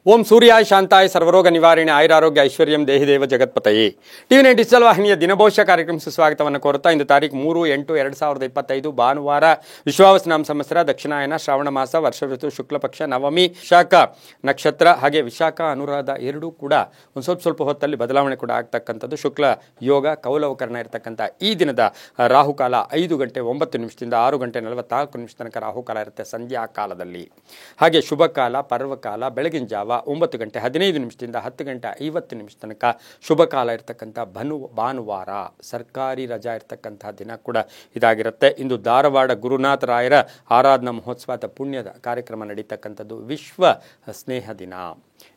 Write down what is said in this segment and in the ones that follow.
ಓಂ ಸೂರ್ಯಾಯ ಶಾಂತಾಯ ಸರ್ವರೋಗ ನಿವಾರಣೆ ಆಯುರಾರೋಗ್ಯ ಐಶ್ವರ್ಯಂ ದೇಹಿದೇವ ಜಗತ್ಪತಯೇ ಟಿವಿ9 ಡಿಜಿಟಲ್ ವಾಹಿನಿಯ ದಿನಭವಿಷ್ಯ ಕಾರ್ಯಕ್ರಮ ಸ್ವಾಗತವನ್ನು ಕೋರುತ್ತಾ ಇಂದು ತಾರೀಕು 3/8/2025 ಭಾನುವಾರ ವಿಶ್ವಾವಸನಾಮ ಸಂವತ್ಸರ ದಕ್ಷಿಣಾಯನ ಶ್ರಾವಣ ಮಾಸ ವರ್ಷ ಋತು ಶುಕ್ಲ ಪಕ್ಷ ನವಮಿ ವಿಶಾಖ ನಕ್ಷತ್ರ ಹಾಗೆ ವಿಶಾಖ ಅನುರಾಧ ಎರಡೂ ಕೂಡ ಒಂದು ಸ್ವಲ್ಪ ಹೊತ್ತಲ್ಲಿ ಬದಲಾವಣೆ ಕೂಡ ಆಗ್ತಕ್ಕಂಥದ್ದು. ಶುಕ್ಲ ಯೋಗ ಕೌಲವಕರಣ ಇರತಕ್ಕಂಥ ಈ ದಿನದ ರಾಹುಕಾಲ 5:09 6:44 ತನಕ ರಾಹುಕಾಲ ಇರುತ್ತೆ ಸಂಧ್ಯಾ ಕಾಲದಲ್ಲಿ. ಹಾಗೆ ಶುಭ ಕಾಲ ಪರ್ವಕಾಲ ಬೆಳಗಿನ ಜಾವ 9:15 10:50 ತನಕ ಶುಭ ಕಾಲ ಇರತಕ್ಕಂಥ ಭಾನುವಾರ ಸರ್ಕಾರಿ ರಜಾ ಇರತಕ್ಕಂಥ ದಿನ ಕೂಡ ಇದಾಗಿರುತ್ತೆ. ಇಂದು ಧಾರವಾಡ ಗುರುನಾಥರಾಯರ ಆರಾಧನಾ ಮಹೋತ್ಸವದ ಪುಣ್ಯದ ಕಾರ್ಯಕ್ರಮ ನಡೀತಕ್ಕಂಥದ್ದು. ವಿಶ್ವ ಸ್ನೇಹ ದಿನ.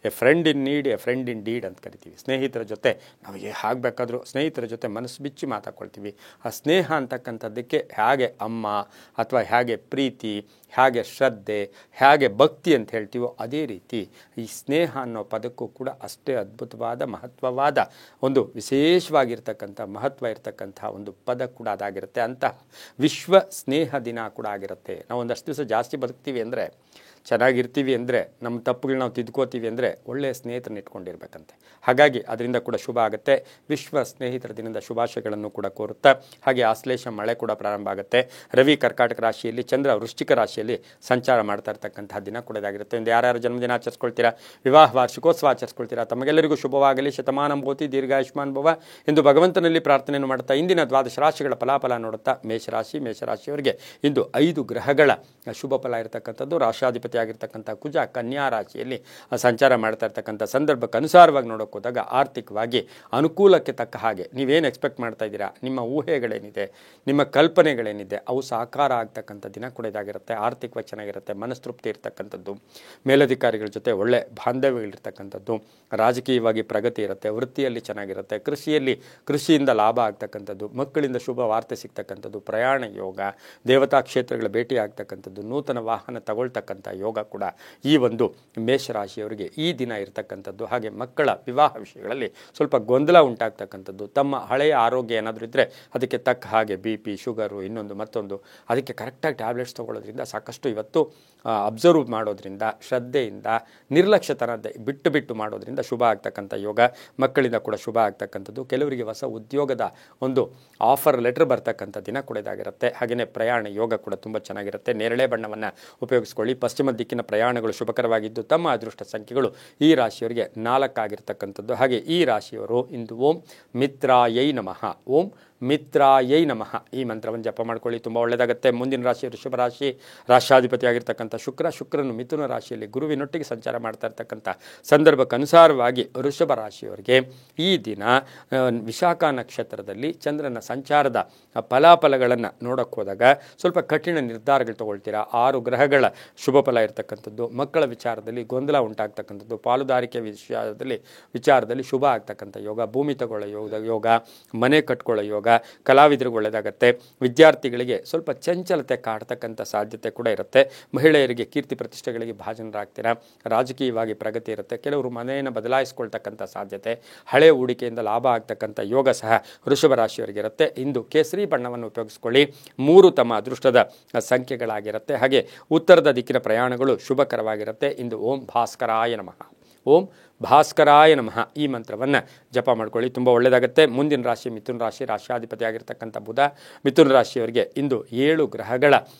A friend in need A friend in deed ಅಂತ ಕರಿತೀವಿ. ಸ್ನೇಹಿತರ ಜೊತೆ ನಾವು ಆಗಬೇಕಾದ್ರೂ ಸ್ನೇಹಿತರ ಜೊತೆ ಮನಸ್ಸು ಬಿಚ್ಚಿ ಮಾತಾಡ್ಕೊಳ್ತೀವಿ. ಆ ಸ್ನೇಹ ಅಂತಕ್ಕಂಥದ್ದಕ್ಕೆ ಹೇಗೆ ಅಮ್ಮ ಅಥವಾ ಹೇಗೆ ಪ್ರೀತಿ, ಹೇಗೆ ಶ್ರದ್ಧೆ, ಹೇಗೆ ಭಕ್ತಿ ಅಂತ ಹೇಳ್ತೀವೋ ಅದೇ ರೀತಿ ಈ ಸ್ನೇಹ ಅನ್ನೋ ಪದಕ್ಕೂ ಕೂಡ ಅಷ್ಟೇ ಅದ್ಭುತವಾದ ಮಹತ್ವವಾದ ಒಂದು ವಿಶೇಷವಾಗಿರ್ತಕ್ಕಂಥ ಮಹತ್ವ ಇರತಕ್ಕಂಥ ಒಂದು ಪದ ಕೂಡ ಅದಾಗಿರುತ್ತೆ. ಅಂತಹ ವಿಶ್ವ ಸ್ನೇಹ ದಿನ ಕೂಡ ಆಗಿರುತ್ತೆ. ನಾವು ಒಂದಷ್ಟು ದಿವಸ ಜಾಸ್ತಿ ಬದುಕ್ತೀವಿ ಅಂದರೆ, ಚೆನ್ನಾಗಿರ್ತೀವಿ ಅಂದರೆ, ನಮ್ಮ ತಪ್ಪುಗಳು ನಾವು ತಿದ್ಕೋತೀವಿ ಅಂದರೆ ಒಳ್ಳೆಯ ಸ್ನೇಹಿತರನ್ನ ಇಟ್ಕೊಂಡಿರ್ಬೇಕಂತೆ. ಹಾಗಾಗಿ ಅದರಿಂದ ಕೂಡ ಶುಭ ಆಗುತ್ತೆ. ವಿಶ್ವ ಸ್ನೇಹಿತರ ದಿನದ ಶುಭಾಶಯಗಳನ್ನು ಕೂಡ ಕೋರುತ್ತಾ ಹಾಗೆ ಆಶ್ಲೇಷ ಮಳೆ ಕೂಡ ಪ್ರಾರಂಭ ಆಗುತ್ತೆ. ರವಿ ಕರ್ಕಾಟಕ ರಾಶಿಯಲ್ಲಿ, ಚಂದ್ರ ವೃಶ್ಚಿಕ ರಾಶಿಯಲ್ಲಿ ಸಂಚಾರ ಮಾಡ್ತಾ ಇರ್ತಕ್ಕಂತಹ ದಿನ ಕೂಡ ಇದಾಗಿರುತ್ತೆ. ಇಂದು ಯಾರ್ಯಾರು ಜನ್ಮದಿನ ಆಚರಿಸ್ಕೊಳ್ತೀರಾ, ವಿವಾಹ ವಾರ್ಷಿಕೋತ್ಸವ ಆಚರಿಸ್ಕೊಳ್ತೀರಾ, ತಮಗೆಲ್ಲರಿಗೂ ಶುಭವಾಗಲಿ. ಶತಮಾನಂ ಭೂತಿ ದೀರ್ಘಾಯುಷ್ಮಾನ್ ಭವ ಎಂದು ಭಗವಂತನಲ್ಲಿ ಪ್ರಾರ್ಥನೆಯನ್ನು ಮಾಡ್ತಾ ಇಂದಿನ ದ್ವಾದಶ ರಾಶಿಗಳ ಫಲಾಫಲ ನೋಡುತ್ತಾ ಮೇಷರಾಶಿಯವರಿಗೆ ಇಂದು 5 ಗ್ರಹಗಳ ಶುಭ ಫಲ ಇರತಕ್ಕಂಥದ್ದು. ರಾಶಾಧಿಪತಿ ಆಗಿರ್ತಕ್ಕಂಥ ಕುಜ ಕನ್ಯಾ ರಾಶಿಯಲ್ಲಿ ಸಂಚಾರ ಮಾಡ್ತಾ ಇರ್ತಕ್ಕಂಥ ಸಂದರ್ಭಕ್ಕೆ ಅನುಸಾರವಾಗಿ ನೋಡೋಕೆ ಹೋದಾಗ ಆರ್ಥಿಕವಾಗಿ ಅನುಕೂಲಕ್ಕೆ ತಕ್ಕ ಹಾಗೆ ನೀವೇನು ಎಕ್ಸ್ಪೆಕ್ಟ್ ಮಾಡ್ತಾ ಇದ್ದೀರಾ, ನಿಮ್ಮ ಊಹೆಗಳೇನಿದೆ, ನಿಮ್ಮ ಕಲ್ಪನೆಗಳೇನಿದೆ ಅವು ಸಾಕಾರ ಆಗ್ತಕ್ಕಂಥ ದಿನ ಕೂಡ ಇದಾಗಿರುತ್ತೆ. ಆರ್ಥಿಕವಾಗಿ ಚೆನ್ನಾಗಿರುತ್ತೆ, ಮನಸ್ತೃಪ್ತಿ ಇರ್ತಕ್ಕಂಥದ್ದು, ಮೇಲಧಿಕಾರಿಗಳ ಜೊತೆ ಒಳ್ಳೆ ಬಾಂಧವ್ಯಗಳಿರ್ತಕ್ಕಂಥದ್ದು, ರಾಜಕೀಯವಾಗಿ ಪ್ರಗತಿ ಇರುತ್ತೆ, ವೃತ್ತಿಯಲ್ಲಿ ಚೆನ್ನಾಗಿರುತ್ತೆ, ಕೃಷಿಯಿಂದ ಲಾಭ ಆಗ್ತಕ್ಕಂಥದ್ದು, ಮಕ್ಕಳಿಂದ ಶುಭ ವಾರ್ತೆ ಸಿಗ್ತಕ್ಕಂಥದ್ದು, ಪ್ರಯಾಣ ಯೋಗ, ದೇವತಾ ಕ್ಷೇತ್ರಗಳ ಭೇಟಿ ಆಗ್ತಕ್ಕಂಥದ್ದು, ನೂತನ ವಾಹನ ತಗೊಳ್ತಕ್ಕಂಥ ಯೋಗ ಕೂಡ ಈ ಒಂದು ಮೇಷರಾಶಿಯವರಿಗೆ ಈ ದಿನ ಇರತಕ್ಕಂಥದ್ದು. ಹಾಗೆ ಮಕ್ಕಳ ವಿವಾಹ ವಿಷಯಗಳಲ್ಲಿ ಸ್ವಲ್ಪ ಗೊಂದಲ ಉಂಟಾಗ್ತಕ್ಕಂಥದ್ದು, ತಮ್ಮ ಹಳೆಯ ಆರೋಗ್ಯ ಏನಾದರೂ ಇದ್ದರೆ ಅದಕ್ಕೆ ತಕ್ಕ ಹಾಗೆ BP, ಶುಗರು, ಇನ್ನೊಂದು ಮತ್ತೊಂದು ಅದಕ್ಕೆ ಕರೆಕ್ಟಾಗಿ ಟ್ಯಾಬ್ಲೆಟ್ಸ್ ತೊಗೊಳ್ಳೋದ್ರಿಂದ ಸಾಕಷ್ಟು ಇವತ್ತು ಅಬ್ಸರ್ವ್ ಮಾಡೋದ್ರಿಂದ, ಶ್ರದ್ಧೆಯಿಂದ, ನಿರ್ಲಕ್ಷ್ಯತನ ಬಿಟ್ಟು ಮಾಡೋದ್ರಿಂದ ಶುಭ ಆಗ್ತಕ್ಕಂಥ ಯೋಗ. ಮಕ್ಕಳಿಂದ ಕೂಡ ಶುಭ ಆಗ್ತಕ್ಕಂಥದ್ದು. ಕೆಲವರಿಗೆ ಹೊಸ ಉದ್ಯೋಗದ ಒಂದು ಆಫರ್ ಲೆಟರ್ ಬರ್ತಕ್ಕಂಥ ದಿನ ಕೂಡ ಇದಾಗಿರುತ್ತೆ. ಹಾಗೆಯೇ ಪ್ರಯಾಣ ಯೋಗ ಕೂಡ ತುಂಬ ಚೆನ್ನಾಗಿರುತ್ತೆ. ನೇರಳೆ ಬಣ್ಣವನ್ನು ಉಪಯೋಗಿಸ್ಕೊಳ್ಳಿ. ಪಶ್ಚಿಮ ದಿಕ್ಕಿನ ಪ್ರಯಾಣಗಳು ಶುಭಕರವಾಗಿದ್ದು ತಮ್ಮ ಅದೃಷ್ಟ ಸಂಖ್ಯೆಗಳು ಈ ರಾಶಿಯವರಿಗೆ 4 ಆಗಿರ್ತಕ್ಕಂಥದ್ದು. ಹಾಗೆ ಈ ರಾಶಿಯವರು ಇಂದು ಓಂ ಮಿತ್ರಾಯೈ ನಮಃ, ಓಂ ಮಿತ್ರಾಯೈ ನಮಃ ಈ ಮಂತ್ರವನ್ನು ಜಪ ಮಾಡ್ಕೊಳ್ಳಿ, ತುಂಬ ಒಳ್ಳೆಯದಾಗುತ್ತೆ. ಮುಂದಿನ ರಾಶಿ ವೃಷಭ ರಾಶಿ. ರಾಷ್ಟ್ರಾಧಿಪತಿ ಆಗಿರ್ತಕ್ಕಂಥ ಶುಕ್ರನು ಮಿಥುನ ರಾಶಿಯಲ್ಲಿ ಗುರುವಿನೊಟ್ಟಿಗೆ ಸಂಚಾರ ಮಾಡ್ತಾ ಇರ್ತಕ್ಕಂಥ ಸಂದರ್ಭಕ್ಕೆ ಅನುಸಾರವಾಗಿ ವೃಷಭ ರಾಶಿಯವರಿಗೆ ಈ ದಿನ ವಿಶಾಖ ನಕ್ಷತ್ರದಲ್ಲಿ ಚಂದ್ರನ ಸಂಚಾರದ ಫಲಾಫಲಗಳನ್ನು ನೋಡೋಕ್ಕೆ ಹೋದಾಗ ಸ್ವಲ್ಪ ಕಠಿಣ ನಿರ್ಧಾರಗಳು ತಗೊಳ್ತೀರಾ. 6 ಗ್ರಹಗಳ ಶುಭ ಫಲ ಇರತಕ್ಕಂಥದ್ದು. ಮಕ್ಕಳ ವಿಚಾರದಲ್ಲಿ ಗೊಂದಲ ಉಂಟಾಗ್ತಕ್ಕಂಥದ್ದು, ಪಾಲುದಾರಿಕೆ ವಿಚಾರದಲ್ಲಿ ಶುಭ ಆಗ್ತಕ್ಕಂಥ ಯೋಗ, ಭೂಮಿ ತಗೊಳ್ಳೋ ಯೋಗ, ಮನೆ ಕಟ್ಕೊಳ್ಳೋ ಯೋಗ, ಕಲಾವಿದರಿಗೆ ಒಳ್ಳೆಯದಾಗತ್ತೆ. ವಿದ್ಯಾರ್ಥಿಗಳಿಗೆ ಸ್ವಲ್ಪ ಚಂಚಲತೆ ಕಾಡ್ತಕ್ಕಂಥ ಸಾಧ್ಯತೆ ಕೂಡ ಇರುತ್ತೆ. ಮಹಿಳೆಯರಿಗೆ ಕೀರ್ತಿ ಪ್ರತಿಷ್ಠೆಗಳಿಗೆ ಭಾಜನರಾಗ್ತೀರಾ. ರಾಜಕೀಯವಾಗಿ ಪ್ರಗತಿ ಇರುತ್ತೆ. ಕೆಲವರು ಮನೆಯನ್ನು ಬದಲಾಯಿಸ್ಕೊಳ್ತಕ್ಕಂಥ ಸಾಧ್ಯತೆ, ಹಳೆ ಹೂಡಿಕೆಯಿಂದ ಲಾಭ ಆಗ್ತಕ್ಕಂಥ ಯೋಗ ಸಹ ವೃಷಭ ರಾಶಿಯವರಿಗೆ ಇರುತ್ತೆ. ಇಂದು ಕೇಸರಿ ಬಣ್ಣವನ್ನು ಉಪಯೋಗಿಸ್ಕೊಳ್ಳಿ. 3 ತಮ್ಮ ಅದೃಷ್ಟದ ಸಂಖ್ಯೆಗಳಾಗಿರುತ್ತೆ. ಹಾಗೆ ಉತ್ತರದ ದಿಕ್ಕಿನ ಪ್ರಯಾಣಗಳು ಶುಭಕರವಾಗಿರುತ್ತೆ. ಇಂದು ಓಂ ಭಾಸ್ಕರಾಯ ನಮಃ, ಓಂ ಭಾಸ್ಕರಾಯ ನಮಃ ಈ ಮಂತ್ರವನ್ನು ಜಪ ಮಾಡ್ಕೊಳ್ಳಿ, ತುಂಬ ಒಳ್ಳೆಯದಾಗುತ್ತೆ. ಮುಂದಿನ ರಾಶಿ ಮಿಥುನ ರಾಶಿ. ರಾಶಿಯಾಧಿಪತಿ ಆಗಿರ್ತಕ್ಕಂಥ ಬುಧ. ಮಿಥುನ ರಾಶಿಯವರಿಗೆ ಇಂದು 7 ಗ್ರಹಗಳ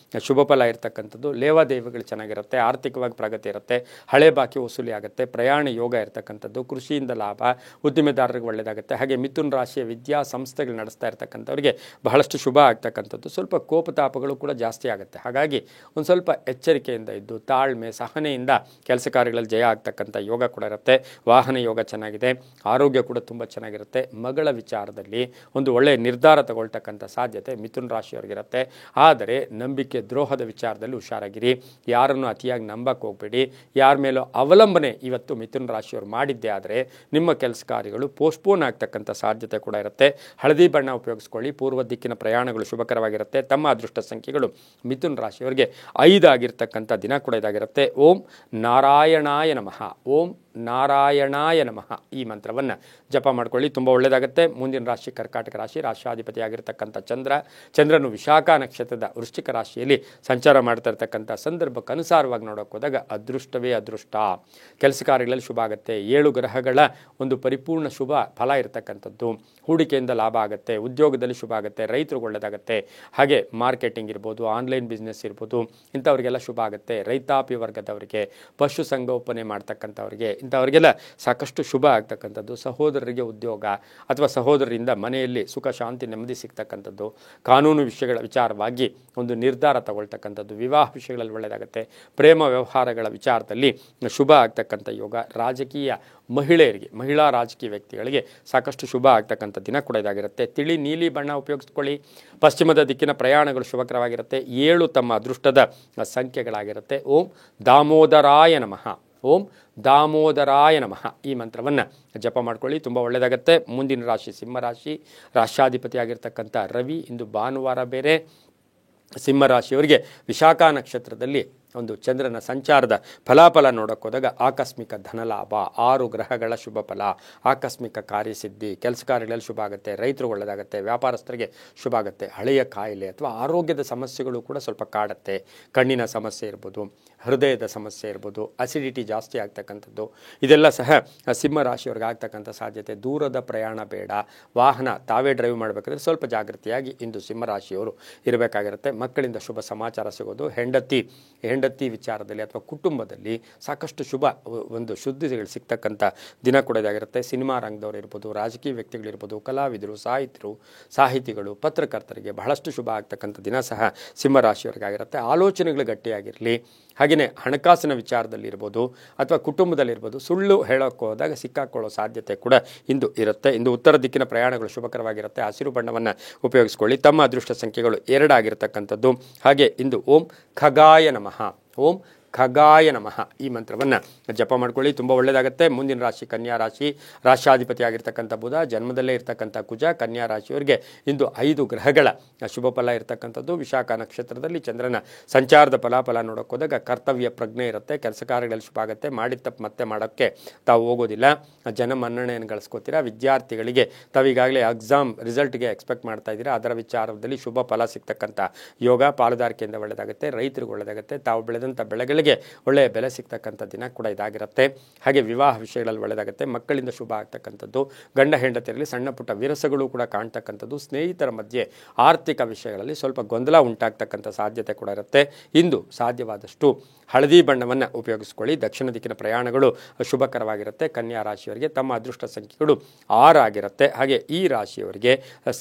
ಶುಭ ಫಲ ಇರತಕ್ಕಂಥದ್ದು. ಲೇವಾದೇವಿಗಳು ಚೆನ್ನಾಗಿರುತ್ತೆ. ಆರ್ಥಿಕವಾಗಿ ಪ್ರಗತಿ ಇರುತ್ತೆ. ಹಳೆ ಬಾಕಿ ವಸೂಲಿ ಆಗುತ್ತೆ. ಪ್ರಯಾಣ ಯೋಗ ಇರತಕ್ಕಂಥದ್ದು. ಕೃಷಿಯಿಂದ ಲಾಭ, ಉದ್ದಿಮೆದಾರರಿಗೆ ಒಳ್ಳೆಯದಾಗುತ್ತೆ. ಹಾಗೆ ಮಿಥುನ ರಾಶಿಯ ವಿದ್ಯಾ ಸಂಸ್ಥೆಗಳು ನಡೆಸ್ತಾ ಇರ್ತಕ್ಕಂಥವ್ರಿಗೆ ಬಹಳಷ್ಟು ಶುಭ ಆಗ್ತಕ್ಕಂಥದ್ದು. ಸ್ವಲ್ಪ ಕೋಪತಾಪಗಳು ಕೂಡ ಜಾಸ್ತಿ ಆಗುತ್ತೆ. ಹಾಗಾಗಿ ಒಂದು ಸ್ವಲ್ಪ ಎಚ್ಚರಿಕೆಯಿಂದ ಇದ್ದು ತಾಳ್ಮೆ ಸಹನೆಯಿಂದ ಕೆಲಸ ಕಾರ್ಯಗಳಲ್ಲಿ ಜಯ ಆಗ್ತಕ್ಕಂಥ ಯೋಗ ಕೂಡ ಇರುತ್ತೆ. ವಾಹನ ಯೋಗ ಚೆನ್ನಾಗಿದೆ. ಆರೋಗ್ಯ ಕೂಡ ತುಂಬ ಚೆನ್ನಾಗಿರುತ್ತೆ. ಮಗಳ ವಿಚಾರದಲ್ಲಿ ಒಂದು ಒಳ್ಳೆಯ ನಿರ್ಧಾರ ತಗೊಳ್ತಕ್ಕಂಥ ಸಾಧ್ಯತೆ ಮಿಥುನ ರಾಶಿಯವರಿಗಿರುತ್ತೆ. ಆದರೆ ನಂಬಿಕೆ ದ್ರೋಹದ ವಿಚಾರದಲ್ಲಿ ಹುಷಾರಾಗಿರಿ. ಯಾರನ್ನು ಅತಿಯಾಗಿ ನಂಬಕ್ಕೆ ಹೋಗಬೇಡಿ. ಯಾರ ಮೇಲೂ ಅವಲಂಬನೆ ಇವತ್ತು ಮಿಥುನ ರಾಶಿಯವರು ಮಾಡಿದ್ದೇ ಆದರೆ ನಿಮ್ಮ ಕೆಲಸ ಕಾರ್ಯಗಳು ಪೋಸ್ಟ್ಪೋನ್ ಆಗ್ತಕ್ಕಂಥ ಸಾಧ್ಯತೆ ಕೂಡ ಇರುತ್ತೆ. ಹಳದಿ ಬಣ್ಣ ಉಪಯೋಗಿಸ್ಕೊಳ್ಳಿ. ಪೂರ್ವ ದಿಕ್ಕಿನ ಪ್ರಯಾಣಗಳು ಶುಭಕರವಾಗಿರುತ್ತೆ. ತಮ್ಮ ಅದೃಷ್ಟ ಸಂಖ್ಯೆಗಳು ಮಿಥುನ ರಾಶಿಯವರಿಗೆ 5 ಆಗಿರ್ತಕ್ಕಂಥ ದಿನ ಕೂಡ ಇದಾಗಿರುತ್ತೆ. ಓಂ ನಾರಾಯಣಾಯ ನಮಃ, ಓಂ ನಾರಾಯಣಾಯ ನಮಃ ಈ ಮಂತ್ರವನ್ನು ಜಪ ಮಾಡ್ಕೊಳ್ಳಿ, ತುಂಬ ಒಳ್ಳೆಯದಾಗುತ್ತೆ. ಮುಂದಿನ ರಾಶಿ ಕರ್ಕಾಟಕ ರಾಶಿ, ರಾಷ್ಟ್ರಾಧಿಪತಿಯಾಗಿರ್ತಕ್ಕಂಥ ಚಂದ್ರನು ವಿಶಾಖ ನಕ್ಷತ್ರದ ವೃಶ್ಚಿಕ ರಾಶಿಯಲ್ಲಿ ಸಂಚಾರ ಮಾಡ್ತಾ ಇರ್ತಕ್ಕಂಥ ಸಂದರ್ಭಕ್ಕೆ ಅನುಸಾರವಾಗಿ ನೋಡೋಕೆ ಹೋದಾಗ ಅದೃಷ್ಟವೇ ಅದೃಷ್ಟ. ಕೆಲಸ ಕಾರ್ಯಗಳಲ್ಲಿ ಶುಭ ಆಗುತ್ತೆ. 7 ಗ್ರಹಗಳ ಒಂದು ಪರಿಪೂರ್ಣ ಶುಭ ಫಲ ಇರತಕ್ಕಂಥದ್ದು. ಹೂಡಿಕೆಯಿಂದ ಲಾಭ ಆಗುತ್ತೆ, ಉದ್ಯೋಗದಲ್ಲಿ ಶುಭ ಆಗುತ್ತೆ, ರೈತರಿಗೆ ಒಳ್ಳೆಯದಾಗುತ್ತೆ. ಹಾಗೆ ಮಾರ್ಕೆಟಿಂಗ್ ಇರ್ಬೋದು, ಆನ್ಲೈನ್ ಬಿಸ್ನೆಸ್ ಇರ್ಬೋದು, ಇಂಥವ್ರಿಗೆಲ್ಲ ಶುಭ ಆಗುತ್ತೆ. ರೈತಾಪಿ ವರ್ಗದವರಿಗೆ, ಪಶು ಸಂಗೋಪನೆ ಮಾಡ್ತಕ್ಕಂಥವ್ರಿಗೆ, ಇಂಥವ್ರಿಗೆಲ್ಲ ಸಾಕಷ್ಟು ಶುಭ ಆಗ್ತಕ್ಕಂಥದ್ದು. ಸಹೋದರರಿಗೆ ಉದ್ಯೋಗ ಅಥವಾ ಸಹೋದರರಿಂದ ಮನೆಯಲ್ಲಿ ಸುಖ ಶಾಂತಿ ನೆಮ್ಮದಿ ಸಿಗ್ತಕ್ಕಂಥದ್ದು. ಕಾನೂನು ವಿಚಾರವಾಗಿ ಒಂದು ನಿರ್ಧಾರ ತಗೊಳ್ತಕ್ಕಂಥದ್ದು. ವಿವಾಹ ವಿಷಯಗಳಲ್ಲಿ ಒಳ್ಳೆಯದಾಗುತ್ತೆ. ಪ್ರೇಮ ವ್ಯವಹಾರಗಳ ವಿಚಾರದಲ್ಲಿ ಶುಭ ಆಗ್ತಕ್ಕಂಥ ಯೋಗ. ರಾಜಕೀಯ ಮಹಿಳೆಯರಿಗೆ, ಮಹಿಳಾ ರಾಜಕೀಯ ವ್ಯಕ್ತಿಗಳಿಗೆ ಸಾಕಷ್ಟು ಶುಭ ಆಗ್ತಕ್ಕಂಥ ದಿನ ಕೂಡ ಇದಾಗಿರುತ್ತೆ. ತಿಳಿ ನೀಲಿ ಬಣ್ಣ ಉಪಯೋಗಿಸ್ಕೊಳ್ಳಿ. ಪಶ್ಚಿಮದ ದಿಕ್ಕಿನ ಪ್ರಯಾಣಗಳು ಶುಭಕರವಾಗಿರುತ್ತೆ. 7 ತಮ್ಮ ಅದೃಷ್ಟದ ಸಂಖ್ಯೆಗಳಾಗಿರುತ್ತೆ. ಓಂ ದಾಮೋದರಾಯ ನಮಃ, ಓಂ ದಾಮೋದರಾಯ ನಮಃ ಈ ಮಂತ್ರವನ್ನು ಜಪ ಮಾಡ್ಕೊಳ್ಳಿ, ತುಂಬ ಒಳ್ಳೆಯದಾಗುತ್ತೆ. ಮುಂದಿನ ರಾಶಿ ಸಿಂಹರಾಶಿ, ರಾಷ್ಟ್ರಾಧಿಪತಿಯಾಗಿರ್ತಕ್ಕಂಥ ರವಿ. ಇಂದು ಭಾನುವಾರ ಬೇರೆ. ಸಿಂಹರಾಶಿಯವರಿಗೆ ವಿಶಾಖ ನಕ್ಷತ್ರದಲ್ಲಿ ಒಂದು ಚಂದ್ರನ ಸಂಚಾರದ ಫಲಾಫಲ ನೋಡೋಕೆ ಹೋದಾಗ ಆಕಸ್ಮಿಕ ಧನಲಾಭ, 6 ಗ್ರಹಗಳ ಶುಭ ಫಲ, ಆಕಸ್ಮಿಕ ಕಾರ್ಯಸಿದ್ಧಿ, ಕೆಲಸ ಕಾರ್ಯಗಳಲ್ಲಿ ಶುಭ ಆಗುತ್ತೆ. ರೈತರು ಒಳ್ಳೆಯದಾಗುತ್ತೆ, ವ್ಯಾಪಾರಸ್ಥರಿಗೆ ಶುಭ ಆಗುತ್ತೆ. ಹಳೆಯ ಕಾಯಿಲೆ ಅಥವಾ ಆರೋಗ್ಯದ ಸಮಸ್ಯೆಗಳು ಕೂಡ ಸ್ವಲ್ಪ ಕಾಡುತ್ತೆ. ಕಣ್ಣಿನ ಸಮಸ್ಯೆ ಇರ್ಬೋದು, ಹೃದಯದ ಸಮಸ್ಯೆ ಇರ್ಬೋದು, ಅಸಿಡಿಟಿ ಜಾಸ್ತಿ ಆಗ್ತಕ್ಕಂಥದ್ದು, ಇದೆಲ್ಲ ಸಹ ಸಿಂಹರಾಶಿಯವ್ರಿಗೆ ಆಗ್ತಕ್ಕಂಥ ಸಾಧ್ಯತೆ. ದೂರದ ಪ್ರಯಾಣ ಬೇಡ. ವಾಹನ ತಾವೇ ಡ್ರೈವ್ ಮಾಡಬೇಕಾದ್ರೆ ಸ್ವಲ್ಪ ಜಾಗೃತಿಯಾಗಿ ಇಂದು ಸಿಂಹರಾಶಿಯವರು ಇರಬೇಕಾಗಿರುತ್ತೆ. ಮಕ್ಕಳಿಂದ ಶುಭ ಸಮಾಚಾರ ಸಿಗೋದು. ಹೆಂಡತಿ ವಿಚಾರದಲ್ಲಿ ಅಥವಾ ಕುಟುಂಬದಲ್ಲಿ ಸಾಕಷ್ಟು ಶುಭ ಒಂದು ಸುದ್ದಿಗಳು ಸಿಗ್ತಕ್ಕಂಥ ದಿನ ಕೂಡ ಇದಾಗಿರುತ್ತೆ. ಸಿನಿಮಾ ರಂಗದವರು ಇರ್ಬೋದು, ರಾಜಕೀಯ ವ್ಯಕ್ತಿಗಳಿರ್ಬೋದು, ಕಲಾವಿದರು, ಸಾಹಿತಿಗಳು, ಪತ್ರಕರ್ತರಿಗೆ ಬಹಳಷ್ಟು ಶುಭ ಆಗ್ತಕ್ಕಂಥ ದಿನ ಸಹ ಸಿಂಹರಾಶಿಯವರಿಗಾಗಿರುತ್ತೆ. ಆಲೋಚನೆಗಳು ಗಟ್ಟಿಯಾಗಿರಲಿ. ಹಾಗೆಯೇ ಹಣಕಾಸಿನ ವಿಚಾರದಲ್ಲಿರ್ಬೋದು ಅಥವಾ ಕುಟುಂಬದಲ್ಲಿರ್ಬೋದು, ಸುಳ್ಳು ಹೇಳೋಕ್ಕೆ ಹೋದಾಗ ಸಿಕ್ಕಾಕೊಳ್ಳೋ ಸಾಧ್ಯತೆ ಕೂಡ ಇಂದು ಇರುತ್ತೆ. ಇಂದು ಉತ್ತರ ದಿಕ್ಕಿನ ಪ್ರಯಾಣಗಳು ಶುಭಕರವಾಗಿರುತ್ತೆ. ಹಸಿರು ಬಣ್ಣವನ್ನು ಉಪಯೋಗಿಸ್ಕೊಳ್ಳಿ. ತಮ್ಮ ಅದೃಷ್ಟ ಸಂಖ್ಯೆಗಳು 2 ಆಗಿರತಕ್ಕಂಥದ್ದು. ಹಾಗೆ ಇಂದು ಓಂ ಖಗಾಯ ನಮಃ, ಓಂ ಖಗಾಯ ನಮಃ ಈ ಮಂತ್ರವನ್ನು ಜಪ ಮಾಡ್ಕೊಳ್ಳಿ, ತುಂಬ ಒಳ್ಳೆಯದಾಗುತ್ತೆ. ಮುಂದಿನ ರಾಶಿ ಕನ್ಯಾ ರಾಶಿ, ರಾಷ್ಟ್ರಾಧಿಪತಿ ಆಗಿರ್ತಕ್ಕಂಥ ಬುಧ, ಜನ್ಮದಲ್ಲೇ ಇರ್ತಕ್ಕಂಥ ಕುಜ. ಕನ್ಯಾ ರಾಶಿಯವರಿಗೆ ಇಂದು 5 ಗ್ರಹಗಳ ಶುಭ ಫಲ ಇರತಕ್ಕಂಥದ್ದು. ವಿಶಾಖ ನಕ್ಷತ್ರದಲ್ಲಿ ಚಂದ್ರನ ಸಂಚಾರದ ಫಲಾಫಲ ನೋಡೋಕೆ ಹೋದಾಗ ಕರ್ತವ್ಯ ಪ್ರಜ್ಞೆ ಇರುತ್ತೆ. ಕೆಲಸ ಕಾರ್ಯಗಳಲ್ಲಿ ಶುಭ ಆಗುತ್ತೆ. ಮಾಡಿದ ತಪ್ಪು ಮತ್ತೆ ಮಾಡೋಕ್ಕೆ ತಾವು ಹೋಗೋದಿಲ್ಲ. ಜನ ಮನ್ನಣೆಯನ್ನು ಗಳಿಸ್ಕೋತೀರಾ. ವಿದ್ಯಾರ್ಥಿಗಳಿಗೆ ತಾವೀಗಾಗಲೇ ಎಕ್ಸಾಮ್ ರಿಸಲ್ಟ್ಗೆ ಎಕ್ಸ್ಪೆಕ್ಟ್ ಮಾಡ್ತಾ ಇದ್ದೀರಾ, ಅದರ ವಿಚಾರದಲ್ಲಿ ಶುಭ ಫಲ ಸಿಗ್ತಕ್ಕಂಥ ಯೋಗ. ಪಾಲುದಾರಿಕೆಯಿಂದ ಒಳ್ಳೆಯದಾಗುತ್ತೆ. ರೈತರಿಗೆ ಒಳ್ಳೆಯದಾಗುತ್ತೆ. ತಾವು ಬೆಳೆದಂಥ ಬೆಳೆಗಳಿಗೆ ಒಳ್ಳೆಯ ಬೆಲೆ ಸಿಗ್ತಕ್ಕಂಥ ದಿನ ಕೂಡ ಇದಾಗಿರುತ್ತೆ. ಹಾಗೆ ವಿವಾಹ ವಿಷಯಗಳಲ್ಲಿ ಒಳ್ಳೆಯದಾಗುತ್ತೆ. ಮಕ್ಕಳಿಂದ ಶುಭ ಆಗ್ತಕ್ಕಂಥದ್ದು. ಗಂಡ ಹೆಂಡತಿಯರಲ್ಲಿ ಸಣ್ಣ ಪುಟ್ಟ ವಿರಸಗಳು ಕೂಡ ಕಾಣ್ತಕ್ಕಂಥದ್ದು. ಸ್ನೇಹಿತರ ಮಧ್ಯೆ ಆರ್ಥಿಕ ವಿಷಯಗಳಲ್ಲಿ ಸ್ವಲ್ಪ ಗೊಂದಲ ಉಂಟಾಗ್ತಕ್ಕಂಥ ಸಾಧ್ಯತೆ ಕೂಡ ಇರುತ್ತೆ. ಇಂದು ಸಾಧ್ಯವಾದಷ್ಟು ಹಳದಿ ಬಣ್ಣವನ್ನು ಉಪಯೋಗಿಸ್ಕೊಳ್ಳಿ. ದಕ್ಷಿಣ ದಿಕ್ಕಿನ ಪ್ರಯಾಣಗಳು ಶುಭಕರವಾಗಿರುತ್ತೆ. ಕನ್ಯಾ ರಾಶಿಯವರಿಗೆ ತಮ್ಮ ಅದೃಷ್ಟ ಸಂಖ್ಯೆಗಳು 6 ಆಗಿರುತ್ತೆ. ಹಾಗೆ ಈ ರಾಶಿಯವರಿಗೆ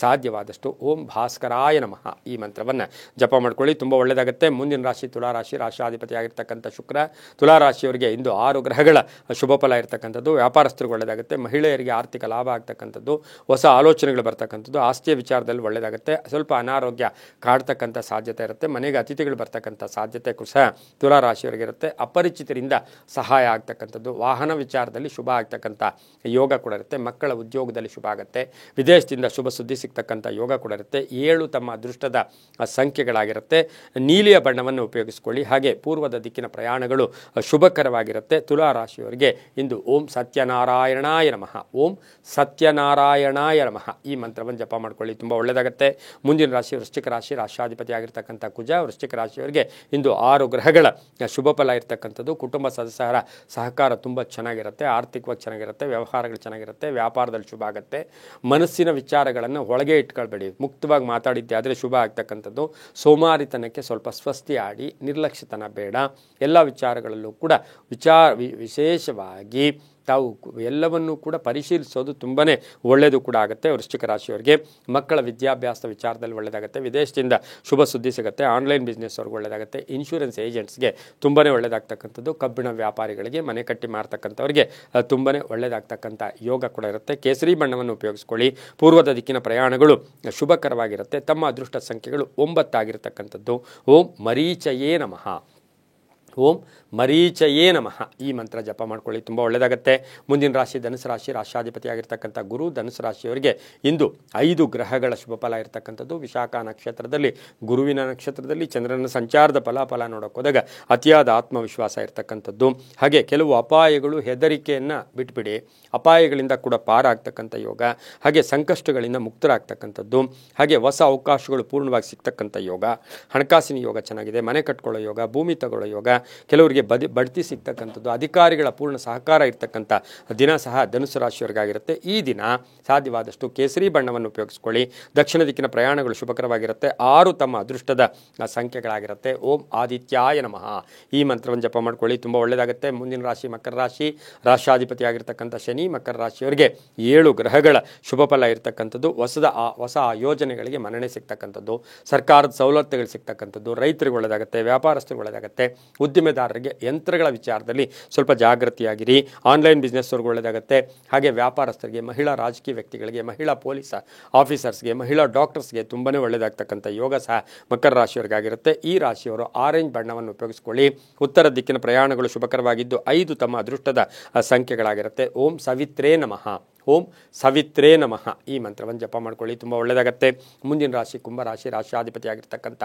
ಸಾಧ್ಯವಾದಷ್ಟು ಓಂ ಭಾಸ್ಕರಾಯ ನಮಃ ಈ ಮಂತ್ರವನ್ನು ಜಪ ಮಾಡ್ಕೊಳ್ಳಿ, ತುಂಬ ಒಳ್ಳೆಯದಾಗುತ್ತೆ. ಮುಂದಿನ ರಾಶಿ ತುಲಾರಾಶಿ, ರಾಷ್ಟ್ರಾಧಿಪತಿ ಆಗಿರ್ತಕ್ಕಂಥ ಶುಕ್ರ. ತುಲಾರಾಶಿಯವರಿಗೆ ಇಂದು 6 ಗ್ರಹಗಳ ಶುಭ ಫಲ ಇರತಕ್ಕಂಥದ್ದು. ವ್ಯಾಪಾರಸ್ಥರಿಗೆ ಒಳ್ಳೆಯದಾಗುತ್ತೆ. ಮಹಿಳೆಯರಿಗೆ ಆರ್ಥಿಕ ಲಾಭ ಆಗ್ತಕ್ಕಂಥದ್ದು. ಹೊಸ ಆಲೋಚನೆಗಳು ಬರ್ತಕ್ಕಂಥದ್ದು. ಆಸ್ತಿಯ ವಿಚಾರದಲ್ಲಿ ಒಳ್ಳೆಯದಾಗುತ್ತೆ. ಸ್ವಲ್ಪ ಅನಾರೋಗ್ಯ ಕಾಡ್ತಕ್ಕಂಥ ಸಾಧ್ಯತೆ ಇರುತ್ತೆ. ಮನೆಗೆ ಅತಿಥಿಗಳು ಬರ್ತಕ್ಕಂಥ ಸಾಧ್ಯತೆ ಸಹ ತುಲಾರಾಶಿಯವರಿಗೆ ಇರುತ್ತೆ. ಅಪರಿಚಿತರಿಂದ ಸಹಾಯ ಆಗ್ತಕ್ಕಂಥದ್ದು. ವಾಹನ ವಿಚಾರದಲ್ಲಿ ಶುಭ ಆಗ್ತಕ್ಕಂಥ ಯೋಗ ಕೂಡ ಇರುತ್ತೆ. ಮಕ್ಕಳ ಉದ್ಯೋಗದಲ್ಲಿ ಶುಭ ಆಗುತ್ತೆ. ವಿದೇಶದಿಂದ ಶುಭ ಸುದ್ದಿ ಸಿಗ್ತಕ್ಕಂಥ ಯೋಗ ಕೂಡ ಇರುತ್ತೆ. 7 ತಮ್ಮ ಅದೃಷ್ಟದ ಸಂಖ್ಯೆಗಳಾಗಿರುತ್ತೆ. ನೀಲಿಯ ಬಣ್ಣವನ್ನು ಉಪಯೋಗಿಸ್ಕೊಳ್ಳಿ. ಹಾಗೆ ಪೂರ್ವದ ದಿಕ್ಕಿನ ಪ್ರಯಾಣಗಳು ಶುಭಕರವಾಗಿರುತ್ತೆ. ತುಲಾರಾಶಿಯವರಿಗೆ ಇಂದು ಓಂ ಸತ್ಯನಾರಾಯಣಾಯ ನಮಃ, ಓಂ ಸತ್ಯನಾರಾಯಣಾಯ ನಮಃ ಈ ಮಂತ್ರವನ್ನು ಜಪ ಮಾಡ್ಕೊಳ್ಳಿ, ತುಂಬ ಒಳ್ಳೆಯದಾಗುತ್ತೆ. ಮುಂದಿನ ರಾಶಿ ವೃಶ್ಚಿಕ ರಾಶಿ, ರಾಷ್ಟ್ರಾಧಿಪತಿ ಆಗಿರ್ತಕ್ಕಂಥ ಕುಜ. ವೃಶ್ಚಿಕ ರಾಶಿಯವರಿಗೆ ಇಂದು 6 ಗ್ರಹಗಳ ಶುಭ ಫಲ ಇರ್ತಕ್ಕಂಥದ್ದು. ಕುಟುಂಬ ಸದಸ್ಯರ ಸಹಕಾರ ತುಂಬ ಚೆನ್ನಾಗಿರುತ್ತೆ. ಆರ್ಥಿಕವಾಗಿ ಚೆನ್ನಾಗಿರುತ್ತೆ. ವ್ಯವಹಾರಗಳು ಚೆನ್ನಾಗಿರುತ್ತೆ. ವ್ಯಾಪಾರದಲ್ಲಿ ಶುಭ ಆಗುತ್ತೆ. ಮನಸ್ಸಿನ ವಿಚಾರಗಳನ್ನು ಒಳಗೆ ಇಟ್ಕೊಳ್ಬೇಡಿ. ಮುಕ್ತವಾಗಿ ಮಾತಾಡಿದ್ದೆ ಆದರೆ ಶುಭ ಆಗ್ತಕ್ಕಂಥದ್ದು. ಸೋಮಾರಿತನಕ್ಕೆ ಸ್ವಲ್ಪ ಸ್ವಸ್ತಿ ಆಡಿ. ನಿರ್ಲಕ್ಷ್ಯತನ ಬೇಡ. ಎಲ್ಲ ವಿಚಾರಗಳಲ್ಲೂ ಕೂಡ ವಿಶೇಷವಾಗಿ ತಾವು ಎಲ್ಲವನ್ನೂ ಕೂಡ ಪರಿಶೀಲಿಸೋದು ತುಂಬಾ ಒಳ್ಳೆಯದು ಕೂಡ ಆಗುತ್ತೆ. ವೃಶ್ಚಿಕ ರಾಶಿಯವರಿಗೆ ಮಕ್ಕಳ ವಿದ್ಯಾಭ್ಯಾಸ ವಿಚಾರದಲ್ಲಿ ಒಳ್ಳೆಯದಾಗುತ್ತೆ. ವಿದೇಶದಿಂದ ಶುಭ ಸುದ್ದಿ ಸಿಗುತ್ತೆ. ಆನ್ಲೈನ್ ಬಿಸ್ನೆಸ್ ಅವ್ರಿಗೆ ಒಳ್ಳೆಯದಾಗುತ್ತೆ. ಇನ್ಶೂರೆನ್ಸ್ ಏಜೆಂಟ್ಸ್ಗೆ ತುಂಬಾ ಒಳ್ಳೆಯದಾಗ್ತಕ್ಕಂಥದ್ದು. ಕಬ್ಬಿಣ ವ್ಯಾಪಾರಿಗಳಿಗೆ, ಮನೆ ಕಟ್ಟಿ ಮಾರ್ತಕ್ಕಂಥವ್ರಿಗೆ ತುಂಬಾ ಒಳ್ಳೆಯದಾಗ್ತಕ್ಕಂಥ ಯೋಗ ಕೂಡ ಇರುತ್ತೆ. ಕೇಸರಿ ಬಣ್ಣವನ್ನು ಉಪಯೋಗಿಸ್ಕೊಳ್ಳಿ. ಪೂರ್ವದ ದಿಕ್ಕಿನ ಪ್ರಯಾಣಗಳು ಶುಭಕರವಾಗಿರುತ್ತೆ. ತಮ್ಮ ಅದೃಷ್ಟ ಸಂಖ್ಯೆಗಳು 9 ಆಗಿರತಕ್ಕಂಥದ್ದು. ಓಂ ಮರೀಚಯೇ ನಮಃ, ಓಂ ಮರೀಚಯೇ ನಮಃ ಈ ಮಂತ್ರ ಜಪ ಮಾಡ್ಕೊಳ್ಳಿ, ತುಂಬ ಒಳ್ಳೆಯದಾಗತ್ತೆ. ಮುಂದಿನ ರಾಶಿ ಧನುಸು ರಾಶಿ, ರಾಷ್ಟ್ರಾಧಿಪತಿಯಾಗಿರ್ತಕ್ಕಂಥ ಗುರು. ಧನುಸು ರಾಶಿಯವರಿಗೆ ಇಂದು 5 ಗ್ರಹಗಳ ಶುಭ ಫಲ ಇರತಕ್ಕಂಥದ್ದು. ವಿಶಾಖ ನಕ್ಷತ್ರದಲ್ಲಿ, ಗುರುವಿನ ನಕ್ಷತ್ರದಲ್ಲಿ ಚಂದ್ರನ ಸಂಚಾರದ ಫಲಾಫಲ ನೋಡೋಕೆ ಹೋದಾಗ ಅತಿಯಾದ ಆತ್ಮವಿಶ್ವಾಸ ಇರತಕ್ಕಂಥದ್ದು. ಹಾಗೆ ಕೆಲವು ಅಪಾಯಗಳು, ಹೆದರಿಕೆಯನ್ನು ಬಿಟ್ಬಿಡಿ, ಅಪಾಯಗಳಿಂದ ಕೂಡ ಪಾರಾಗ್ತಕ್ಕಂಥ ಯೋಗ. ಹಾಗೆ ಸಂಕಷ್ಟಗಳಿಂದ ಮುಕ್ತರಾಗ್ತಕ್ಕಂಥದ್ದು. ಹಾಗೆ ಹೊಸ ಅವಕಾಶಗಳು ಪೂರ್ಣವಾಗಿ ಸಿಗ್ತಕ್ಕಂಥ ಯೋಗ. ಹಣಕಾಸಿನ ಯೋಗ ಚೆನ್ನಾಗಿದೆ. ಮನೆ ಕಟ್ಕೊಳ್ಳೋ ಯೋಗ, ಭೂಮಿ ತಗೊಳ್ಳೋ ಯೋಗ, ಕೆಲವರಿಗೆ ಬಡ್ತಿ ಸಿಗ್ತಕ್ಕಂಥದ್ದು, ಅಧಿಕಾರಿಗಳ ಪೂರ್ಣ ಸಹಕಾರ ಇರ್ತಕ್ಕಂಥ ದಿನ ಸಹ ಧನುಸು ರಾಶಿಯವರಿಗಾಗಿರುತ್ತೆ. ಈ ದಿನ ಸಾಧ್ಯವಾದಷ್ಟು ಕೇಸರಿ ಬಣ್ಣವನ್ನು ಉಪಯೋಗಿಸ್ಕೊಳ್ಳಿ. ದಕ್ಷಿಣ ದಿಕ್ಕಿನ ಪ್ರಯಾಣಗಳು ಶುಭಕರವಾಗಿರುತ್ತೆ. 6 ತಮ್ಮ ಅದೃಷ್ಟದ ಸಂಖ್ಯೆಗಳಾಗಿರುತ್ತೆ. ಓಂ ಆದಿತ್ಯಾಯ ನಮಃ ಈ ಮಂತ್ರವನ್ನು ಜಪ ಮಾಡ್ಕೊಳ್ಳಿ, ತುಂಬ ಒಳ್ಳೆಯದಾಗುತ್ತೆ. ಮುಂದಿನ ರಾಶಿ ಮಕರ ರಾಶಿ, ರಾಷ್ಟ್ರಾಧಿಪತಿಯಾಗಿರ್ತಕ್ಕಂಥ ಶನಿ. ಮಕರ ರಾಶಿಯವರಿಗೆ 7 ಗ್ರಹಗಳ ಶುಭ ಫಲ ಇರತಕ್ಕಂಥದ್ದು. ಹೊಸ ಯೋಜನೆಗಳಿಗೆ ಮನ್ನಣೆ ಸಿಗ್ತಕ್ಕಂಥದ್ದು, ಸರ್ಕಾರದ ಸವಲತ್ತುಗಳು ಸಿಗ್ತಕ್ಕಂಥದ್ದು, ರೈತರಿಗೆ ಒಳ್ಳೆಯದಾಗುತ್ತೆ, ವ್ಯಾಪಾರಸ್ಥರಿಗೆ ಒಳ್ಳೆಯದಾಗುತ್ತೆ, ಉದ್ದಿಮೆದಾರರಿಗೆ ಯಂತ್ರಗಳ ವಿಚಾರದಲ್ಲಿ ಸ್ವಲ್ಪ ಜಾಗೃತಿಯಾಗಿರಿ. ಆನ್ಲೈನ್ ಬಿಸ್ನೆಸ್ವರೆಗೂ ಒಳ್ಳೆಯದಾಗುತ್ತೆ. ಹಾಗೆ ವ್ಯಾಪಾರಸ್ಥರಿಗೆ, ಮಹಿಳಾ ರಾಜಕೀಯ ವ್ಯಕ್ತಿಗಳಿಗೆ, ಮಹಿಳಾ ಪೊಲೀಸ್ ಆಫೀಸರ್ಸ್ಗೆ, ಮಹಿಳಾ ಡಾಕ್ಟರ್ಸ್ಗೆ ತುಂಬಾ ಒಳ್ಳೆಯದಾಗ್ತಕ್ಕಂಥ ಯೋಗ ಸಹ ಮಕರ ರಾಶಿಯವರಿಗಾಗಿರುತ್ತೆ. ಈ ರಾಶಿಯವರು ಆರೆಂಜ್ ಬಣ್ಣವನ್ನು ಉಪಯೋಗಿಸಿಕೊಳ್ಳಿ. ಉತ್ತರ ದಿಕ್ಕಿನ ಪ್ರಯಾಣಗಳು ಶುಭಕರವಾಗಿದ್ದು 5 ತಮ್ಮ ಅದೃಷ್ಟದ ಸಂಖ್ಯೆಗಳಾಗಿರುತ್ತೆ. ಓಂ ಸವಿತ್ರೇ ನಮಃ, ಓಂ ಸವಿತ್ರೇ ನಮಃ ಈ ಮಂತ್ರವನ್ನು ಜಪ ಮಾಡ್ಕೊಳ್ಳಿ, ತುಂಬ ಒಳ್ಳೆಯದಾಗತ್ತೆ. ಮುಂದಿನ ರಾಶಿ ಕುಂಭರಾಶಿ, ರಾಷ್ಟ್ರಾಧಿಪತಿಯಾಗಿರ್ತಕ್ಕಂಥ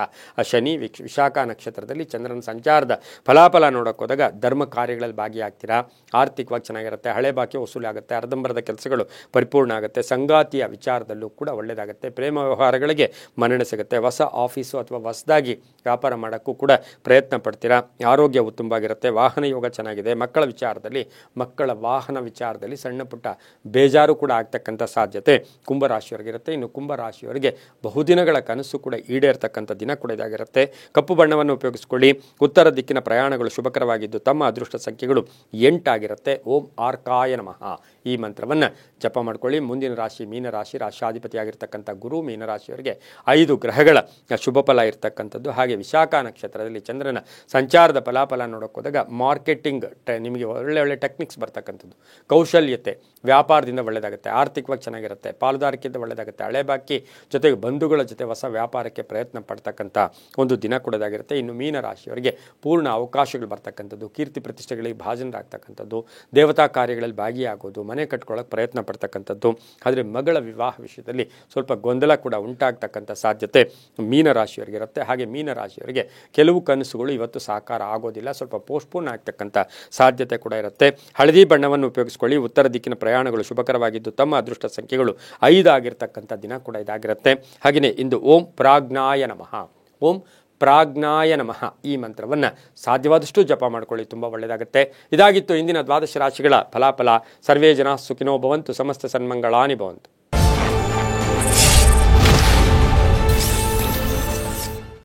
ಶನಿ. ವಿಶಾಖ ನಕ್ಷತ್ರದಲ್ಲಿ ಚಂದ್ರನ ಸಂಚಾರದ ಫಲಾಫಲ ನೋಡೋಕೆ ಹೋದಾಗ ಧರ್ಮ ಕಾರ್ಯಗಳಲ್ಲಿ ಭಾಗಿಯಾಗ್ತೀರಾ. ಆರ್ಥಿಕವಾಗಿ ಚೆನ್ನಾಗಿರುತ್ತೆ. ಹಳೆ ಬಾಕಿ ವಸೂಲಾಗುತ್ತೆ. ಅರ್ಧಂಬರ್ಧ ಕೆಲಸಗಳು ಪರಿಪೂರ್ಣ ಆಗುತ್ತೆ. ಸಂಗಾತಿಯ ವಿಚಾರದಲ್ಲೂ ಕೂಡ ಒಳ್ಳೆಯದಾಗುತ್ತೆ. ಪ್ರೇಮ ವ್ಯವಹಾರಗಳಿಗೆ ಮನ್ನಣೆ ಸಿಗುತ್ತೆ. ಹೊಸ ಆಫೀಸು ಅಥವಾ ಹೊಸದಾಗಿ ವ್ಯಾಪಾರ ಮಾಡೋಕ್ಕೂ ಕೂಡ ಪ್ರಯತ್ನ ಪಡ್ತೀರಾ. ಆರೋಗ್ಯ ಉತ್ತಮವಾಗಿರುತ್ತೆ. ವಾಹನ ಯೋಗ ಚೆನ್ನಾಗಿದೆ. ಮಕ್ಕಳ ವಿಚಾರದಲ್ಲಿ, ಮಕ್ಕಳ ವಾಹನ ವಿಚಾರದಲ್ಲಿ ಸಣ್ಣ ಪುಟ್ಟ ಬೇಜಾರು ಕೂಡ ಆಗ್ತಕ್ಕಂಥ ಸಾಧ್ಯತೆ ಕುಂಭರಾಶಿಯವರಿಗಿರುತ್ತೆ. ಇನ್ನು ಕುಂಭರಾಶಿಯವರಿಗೆ ಬಹುದಿನಗಳ ಕನಸು ಕೂಡ ಈಡೇರ್ತಕ್ಕಂಥ ದಿನ ಕೂಡ ಇದಾಗಿರುತ್ತೆ. ಕಪ್ಪು ಬಣ್ಣವನ್ನು ಉಪಯೋಗಿಸಿಕೊಳ್ಳಿ. ಉತ್ತರ ದಿಕ್ಕಿನ ಪ್ರಯಾಣಗಳು ಶುಭಕರವಾಗಿದ್ದು ತಮ್ಮ ಅದೃಷ್ಟ ಸಂಖ್ಯೆಗಳು 8 ಆಗಿರುತ್ತೆ. ಓಂ ಆರ್ಕಾಯ ನಮಃ ಈ ಮಂತ್ರವನ್ನು ಜಪ ಮಾಡ್ಕೊಳ್ಳಿ. ಮುಂದಿನ ರಾಶಿ ಮೀನರಾಶಿ, ರಾಷ್ಟ್ರಾಧಿಪತಿಯಾಗಿರ್ತಕ್ಕಂಥ ಗುರು. ಮೀನರಾಶಿಯವರಿಗೆ 5 ಗ್ರಹಗಳ ಶುಭ ಫಲ ಇರ್ತಕ್ಕಂಥದ್ದು. ಹಾಗೆ ವಿಶಾಖ ನಕ್ಷತ್ರದಲ್ಲಿ ಚಂದ್ರನ ಸಂಚಾರದ ಫಲಾಫಲ ನೋಡೋಕೆ ಹೋದಾಗ ಮಾರ್ಕೆಟಿಂಗ್ ನಿಮಗೆ ಒಳ್ಳೆ ಟೆಕ್ನಿಕ್ಸ್ ಬರ್ತಕ್ಕಂಥದ್ದು, ಕೌಶಲ್ಯತೆ, ವ್ಯಾಪಾರದಿಂದ ಒಳ್ಳೆಯದಾಗುತ್ತೆ. ಆರ್ಥಿಕವಾಗಿ ಚೆನ್ನಾಗಿರುತ್ತೆ. ಪಾಲುದಾರಿಕೆಯಿಂದ ಒಳ್ಳೆಯದಾಗುತ್ತೆ. ಹಳೆ ಬಾಕಿ ಜೊತೆಗೆ ಬಂಧುಗಳ ಜೊತೆ ಹೊಸ ವ್ಯಾಪಾರಕ್ಕೆ ಪ್ರಯತ್ನ ಪಡ್ತಕ್ಕಂಥ ಒಂದು ದಿನ ಕೊಡೋದಾಗಿರುತ್ತೆ. ಇನ್ನು ಮೀನರಾಶಿಯವರಿಗೆ ಪೂರ್ಣ ಅವಕಾಶಗಳು ಬರ್ತಕ್ಕಂಥದ್ದು, ಕೀರ್ತಿ ಪ್ರತಿಷ್ಠೆಗಳಿಗೆ ಭಾಜನರಾಗ್ತಕ್ಕಂಥದ್ದು, ದೇವತಾ ಕಾರ್ಯಗಳಲ್ಲಿ ಭಾಗಿಯಾಗೋದು, ಮನೆ ಕಟ್ಕೊಳ್ಳೋಕೆ ಪ್ರಯತ್ನ ಪಡ್ತಕ್ಕಂಥದ್ದು. ಆದರೆ ಮಗಳ ವಿವಾಹ ವಿಷಯದಲ್ಲಿ ಸ್ವಲ್ಪ ಗೊಂದಲ ಕೂಡ ಉಂಟಾಗ್ತಕ್ಕಂಥ ಸಾಧ್ಯತೆ ಮೀನರಾಶಿಯವರಿಗಿರುತ್ತೆ. ಹಾಗೆ ಮೀನರಾಶಿಯವರಿಗೆ ಕೆಲವು ಕನಸುಗಳು ಇವತ್ತು ಸಾಕಾರ ಆಗೋದಿಲ್ಲ, ಸ್ವಲ್ಪ ಪೋಸ್ಟ್ಪೋನ್ ಆಗ್ತಕ್ಕಂಥ ಸಾಧ್ಯತೆ ಕೂಡ ಇರುತ್ತೆ. ಹಳದಿ ಬಣ್ಣವನ್ನು ಉಪಯೋಗಿಸ್ಕೊಳ್ಳಿ. ಉತ್ತರ ದಿಕ್ಕಿನ ಪ್ರಯಾಣಗಳು ಶುಭಕರವಾಗಿದ್ದು ತಮ್ಮ ಅದೃಷ್ಟ ಸಂಖ್ಯೆಗಳು 5 ಆಗಿರ್ತಕ್ಕಂಥ ದಿನ ಕೂಡ ಇದಾಗಿರುತ್ತೆ. ಹಾಗೆಯೇ ಇಂದು ಓಂ ಪ್ರಾಜ್ಞಾಯ ನಮಃ, ಓಂ ಪ್ರಾಜ್ಞಾಯ ನಮಃ ಈ ಮಂತ್ರವನ್ನು ಸಾಧ್ಯವಾದಷ್ಟು ಜಪ ಮಾಡ್ಕೊಳ್ಳಿ, ತುಂಬ ಒಳ್ಳೆಯದಾಗುತ್ತೆ. ಇದಾಗಿತ್ತು ಇಂದಿನ ದ್ವಾದಶ ರಾಶಿಗಳ ಫಲಾಫಲ. ಸರ್ವೇ ಜನ ಸುಖಿನೋ ಭವಂತು, ಸಮಸ್ತ ಸನ್ಮಂಗಳಾನಿ ಭವಂತು.